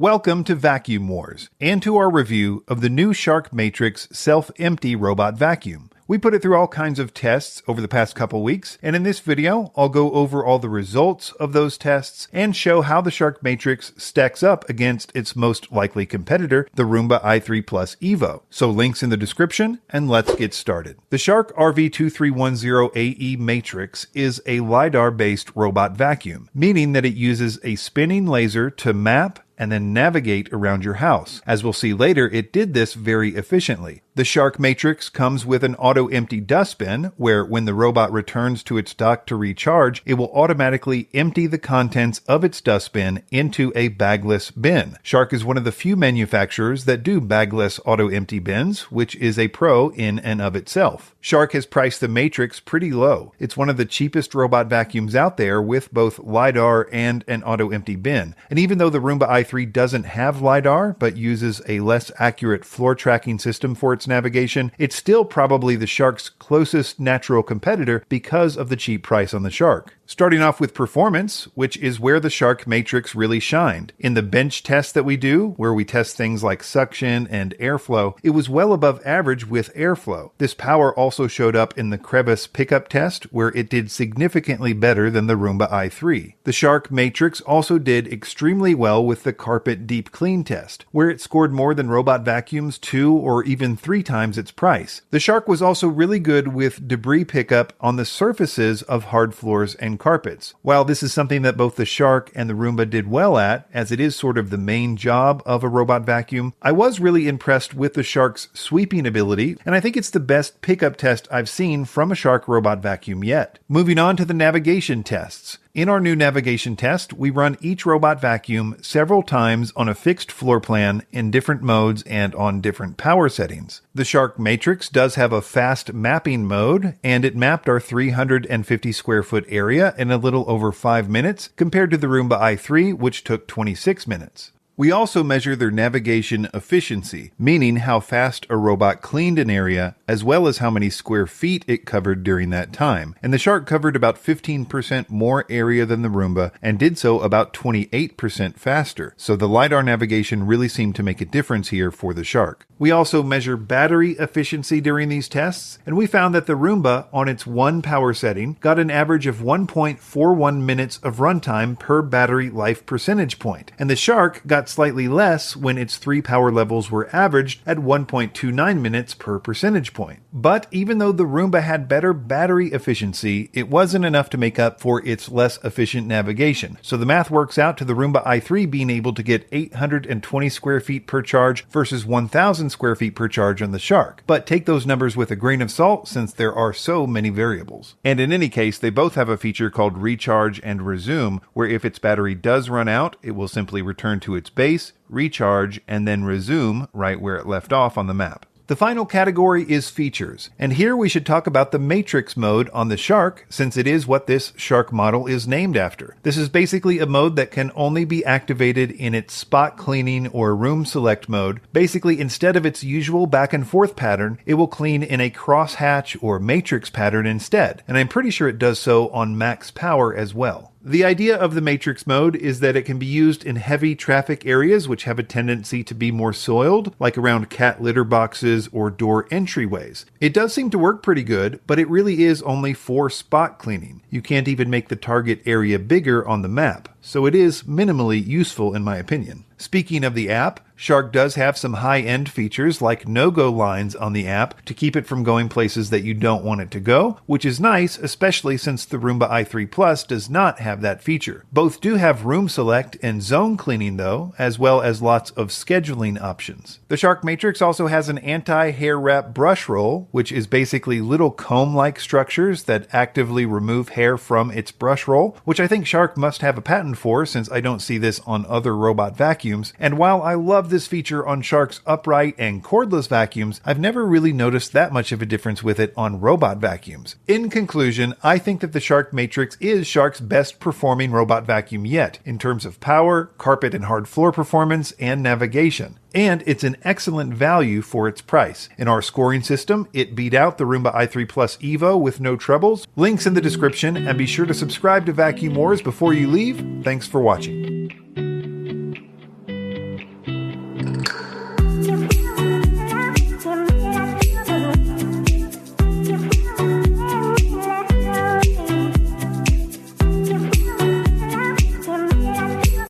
Welcome to Vacuum Wars, and to our review of the new Shark Matrix Self-Empty Robot Vacuum. We put it through all kinds of tests over the past couple weeks, and in this video, I'll go over all the results of those tests and show how the Shark Matrix stacks up against its most likely competitor, the Roomba i3 Plus Evo. So links in the description, and let's get started. The Shark RV2310AE Matrix is a LiDAR-based robot vacuum, meaning that it uses a spinning laser to map and then navigate around your house. As we'll see later, it did this very efficiently. The Shark Matrix comes with an auto-empty dustbin, where when the robot returns to its dock to recharge, it will automatically empty the contents of its dustbin into a bagless bin. Shark is one of the few manufacturers that do bagless auto-empty bins, which is a pro in and of itself. Shark has priced the Matrix pretty low. It's one of the cheapest robot vacuums out there with both LiDAR and an auto-empty bin. And even though the Roomba i3 doesn't have LiDAR, but uses a less accurate floor tracking system for its navigation, it's still probably the Shark's closest natural competitor because of the cheap price on the Shark. Starting off with performance, which is where the Shark Matrix really shined. In the bench test that we do, where we test things like suction and airflow, it was well above average with airflow. This power also showed up in the crevice pickup test, where it did significantly better than the Roomba i3. The Shark Matrix also did extremely well with the carpet deep clean test, where it scored more than robot vacuums 2 or even 3 times its price. The Shark was also really good with debris pickup on the surfaces of hard floors and carpets. While this is something that both the Shark and the Roomba did well at, as it is sort of the main job of a robot vacuum, I was really impressed with the Shark's sweeping ability, and I think it's the best pickup test I've seen from a Shark robot vacuum yet. Moving on to the navigation tests. In our new navigation test, we run each robot vacuum several times on a fixed floor plan in different modes and on different power settings. The Shark Matrix does have a fast mapping mode, and it mapped our 350 square foot area in a little over 5 minutes compared to the Roomba i3, which took 26 minutes. We also measure their navigation efficiency, meaning how fast a robot cleaned an area, as well as how many square feet it covered during that time. And the Shark covered about 15% more area than the Roomba, and did so about 28% faster. So the LiDAR navigation really seemed to make a difference here for the Shark. We also measure battery efficiency during these tests, and we found that the Roomba, on its 1 power setting, got an average of 1.41 minutes of runtime per battery life percentage point. And the Shark got slightly less when its 3 power levels were averaged at 1.29 minutes per percentage point. But even though the Roomba had better battery efficiency, it wasn't enough to make up for its less efficient navigation. So the math works out to the Roomba i3 being able to get 820 square feet per charge versus 1,000 square feet per charge on the Shark. But take those numbers with a grain of salt, since there are so many variables. And in any case, they both have a feature called recharge and resume, where if its battery does run out, it will simply return to its base, recharge, and then resume right where it left off on the map. The final category is features, and here we should talk about the Matrix mode on the Shark, since it is what this Shark model is named after. This is basically a mode that can only be activated in its spot cleaning or room select mode. Basically, instead of its usual back and forth pattern, it will clean in a crosshatch or matrix pattern instead, and I'm pretty sure it does so on max power as well. The idea of the Matrix mode is that it can be used in heavy traffic areas which have a tendency to be more soiled, like around cat litter boxes or door entryways. It does seem to work pretty good, but it really is only for spot cleaning. You can't even make the target area bigger on the map, so it is minimally useful in my opinion. Speaking of the app, Shark does have some high-end features like no-go lines on the app to keep it from going places that you don't want it to go, which is nice, especially since the Roomba i3 Plus does not have that feature. Both do have room select and zone cleaning though, as well as lots of scheduling options. The Shark Matrix also has an anti-hair wrap brush roll, which is basically little comb-like structures that actively remove hair from its brush roll, which I think Shark must have a patent for, since I don't see this on other robot vacuums. And while I love this feature on Shark's upright and cordless vacuums, I've never really noticed that much of a difference with it on robot vacuums. In conclusion, I think that the Shark Matrix is Shark's best performing robot vacuum yet, in terms of power, carpet and hard floor performance, and navigation. And it's an excellent value for its price. In our scoring system, it beat out the Roomba i3 Plus Evo with no troubles. Links in the description, and be sure to subscribe to Vacuum Wars before you leave. Thanks for watching.